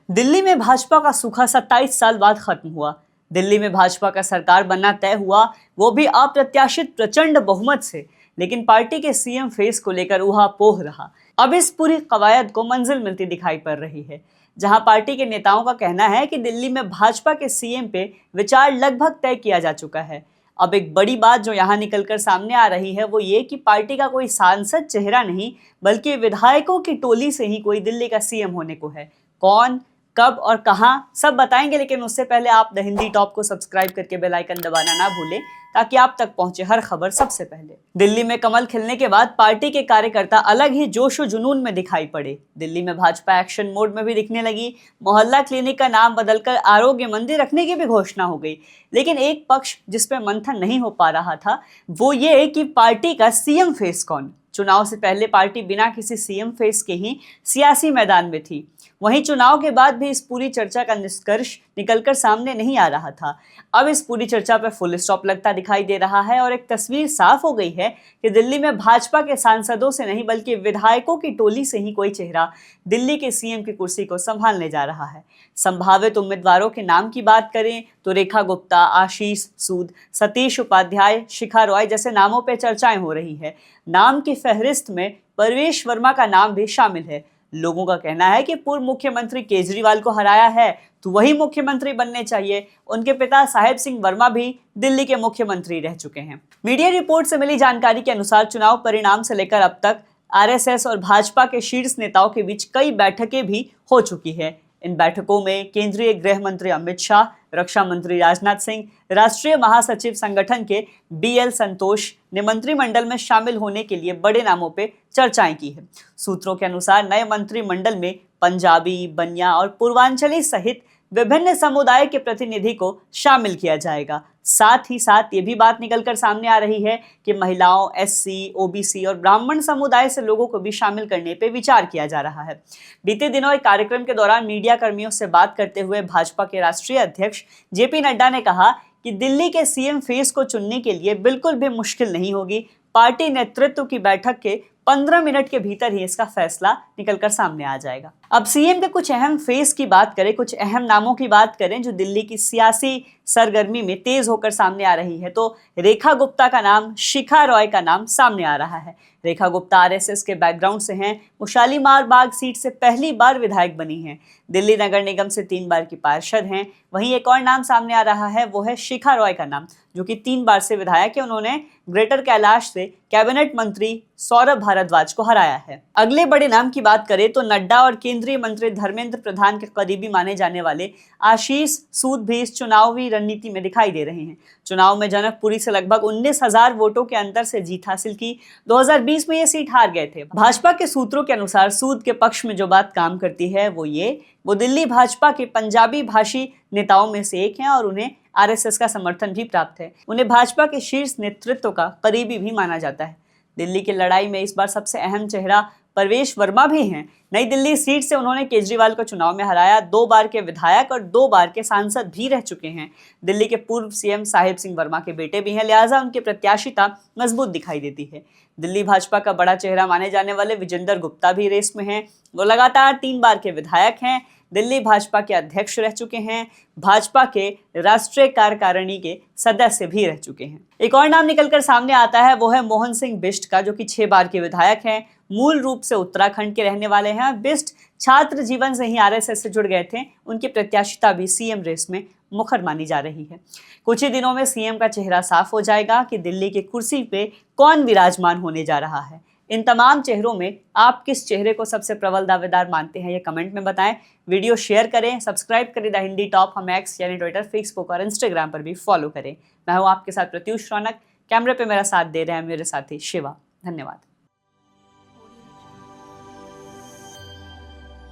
दिल्ली में भाजपा का सूखा 27 साल बाद खत्म हुआ। दिल्ली में भाजपा का सरकार बनना तय हुआ, वो भी अप्रत्याशित प्रचंड बहुमत से। लेकिन पार्टी के सीएम फेस को लेकर ऊहापोह रहा। अब इस पूरी कवायद को मंजिल मिलती दिखाई पड़ रही है। जहां पार्टी के नेताओं का कहना है कि दिल्ली में भाजपा के सीएम पे विचार लगभग तय किया जा चुका है। अब एक बड़ी बात जो यहाँ निकलकर सामने आ रही है वो ये कि पार्टी का कोई सांसद चेहरा नहीं, बल्कि विधायकों की टोली से ही कोई दिल्ली का सीएम होने को है। कौन, कब और कहां, सब बताएंगे। लेकिन उससे पहले आप द हिंदी टॉप को सब्सक्राइब करके बेल आइकन दबाना ना भूलें, ताकि आप तक पहुंचे हर खबर सबसे पहले। दिल्ली में कमल खिलने के बाद पार्टी के कार्यकर्ता अलग ही जोश और जुनून में दिखाई पड़े। दिल्ली में भाजपा एक्शन मोड में भी दिखने लगी। मोहल्ला क्लिनिक का नाम बदलकर आरोग्य मंदिर रखने की भी घोषणा हो गई। लेकिन एक पक्ष जिस पे मंथन नहीं हो पा रहा था वो ये कि पार्टी का सीएम फेस कौन। चुनाव से पहले पार्टी बिना किसी सीएम फेस के ही सियासी मैदान में थी। वहीं चुनाव के बाद भी इस पूरी चर्चा का निष्कर्ष निकलकर सामने नहीं आ रहा था। अब इस पूरी चर्चा पर फुल स्टॉप लगता दिखाई दे रहा है और एक तस्वीर साफ हो गई है कि दिल्ली में भाजपा के सांसदों से नहीं, बल्कि विधायकों की टोली से ही कोई चेहरा दिल्ली के सीएम की कुर्सी को संभालने जा रहा है। संभावित उम्मीदवारों के नाम की बात करें तो रेखा गुप्ता, आशीष सूद, सतीश उपाध्याय, शिखा रॉय जैसे नामों पर चर्चाएं हो रही है। नाम की फहरिस्त में परवेश वर्मा का नाम भी शामिल है। लोगों का कहना है कि पूर्व मुख्यमंत्री केजरीवाल को हराया है तो वही मुख्यमंत्री बनने चाहिए। उनके पिता साहेब सिंह वर्मा भी दिल्ली के मुख्यमंत्री रह चुके हैं। मीडिया रिपोर्ट से मिली जानकारी के अनुसार चुनाव परिणाम से लेकर अब तक आरएसएस और भाजपा के शीर्ष नेताओं के बीच कई बैठकें भी हो चुकी है। इन बैठकों में केंद्रीय गृह मंत्री अमित शाह, रक्षा मंत्री राजनाथ सिंह, राष्ट्रीय महासचिव संगठन के बीएल संतोष ने मंत्रिमंडल में शामिल होने के लिए बड़े नामों पे चर्चाएं की है। सूत्रों के अनुसार नए मंत्रिमंडल में पंजाबी, बनिया और पूर्वांचली सहित विभिन्न समुदाय के प्रतिनिधि को शामिल किया जाएगा। साथ ही साथ ये भी बात निकलकर सामने आ रही है कि महिलाओं, एससी, ओबीसी और ब्राह्मण समुदाय से लोगों को भी शामिल करने पे विचार किया जा रहा है। बीते दिनों एक कार्यक्रम के दौरान मीडिया कर्मियों से बात करते हुए भाजपा के राष्ट्रीय अध्यक्ष जेपी नड्डा ने कहा कि दिल्ली के सीएम फेस को चुनने के लिए बिल्कुल भी मुश्किल नहीं होगी। पार्टी नेतृत्व की बैठक के 15 मिनट के भीतर ही इसका फैसला निकलकर सामने आ जाएगा। अब सीएम के कुछ अहम फेस की बात करें, कुछ अहम नामों की बात करें जो दिल्ली की सियासी सरगर्मी में तेज होकर सामने आ रही है, तो रेखा गुप्ता का नाम, शिखा रॉय का नाम सामने आ रहा है। रेखा गुप्ता आरएसएस के बैकग्राउंड से हैं। वो शालीमार बाग सीट से पहली बार विधायक बनी हैं। दिल्ली नगर निगम से 3 बार की पार्षद हैं। वहीं एक और नाम सामने आ रहा है, वो है शिखा रॉय का नाम, जो कि 3 बार से विधायक है। उन्होंने ग्रेटर कैलाश से कैबिनेट मंत्री सौरभ भारद्वाज को हराया है। अगले बड़े नाम की बात करें तो नड्डा और केंद्रीय मंत्री धर्मेंद्र प्रधान के करीबी माने जाने वाले आशीष सूद भी इस चुनावी रणनीति में दिखाई दे रहे हैं। चुनाव में जनकपुरी से लगभग 19,000 वोटों के अंतर से जीत हासिल की। 2020 में ये सीट हार गए थे। भाजपा के सूत्रों के अनुसार सूद के पक्ष में जो बात काम करती है वो दिल्ली भाजपा के पंजाबी भाषी नेताओं में से एक हैं और उन्हें आरएसएस का समर्थन भी प्राप्त है। उन्हें भाजपा के शीर्ष नेतृत्व का करीबी भी माना जाता है। दिल्ली की लड़ाई में इस बार सबसे अहम चेहरा परवेश वर्मा भी हैं। नई दिल्ली सीट से उन्होंने केजरीवाल को चुनाव में हराया। 2 बार के विधायक और 2 बार के सांसद भी रह चुके हैं। दिल्ली के पूर्व सीएम साहेब सिंह वर्मा के बेटे भी हैं, लिहाजा उनकी प्रत्याशिता मजबूत दिखाई देती है। दिल्ली भाजपा का बड़ा चेहरा माने जाने वाले विजेंद्र गुप्ता भी रेस में हैं। वो लगातार 3 बार के विधायक हैं। दिल्ली भाजपा के अध्यक्ष रह चुके हैं। भाजपा के राष्ट्रीय कार्यकारिणी के सदस्य भी रह चुके हैं। एक और नाम निकलकर सामने आता है, वो है मोहन सिंह बिष्ट का, जो कि 6 बार के विधायक हैं। मूल रूप से उत्तराखंड के रहने वाले हैं। बिष्ट छात्र जीवन से ही आरएसएस से जुड़ गए थे। उनकी प्रत्याशिता भी सीएम रेस में मुखर मानी जा रही है। कुछ ही दिनों में सीएम का चेहरा साफ हो जाएगा कि दिल्ली की कुर्सी पे कौन विराजमान होने जा रहा है। इन तमाम चेहरों में आप किस चेहरे को सबसे प्रबल दावेदार मानते हैं, ये कमेंट में बताएं। वीडियो शेयर करें, सब्सक्राइब करें द हिंदी टॉप। हम एक्स यानी ट्विटर, फेसबुक और इंस्टाग्राम पर भी फॉलो करें। मैं हूं आपके साथ प्रत्युष रौनक। कैमरे पे मेरा साथ दे रहे हैं मेरे साथी शिवा। धन्यवाद।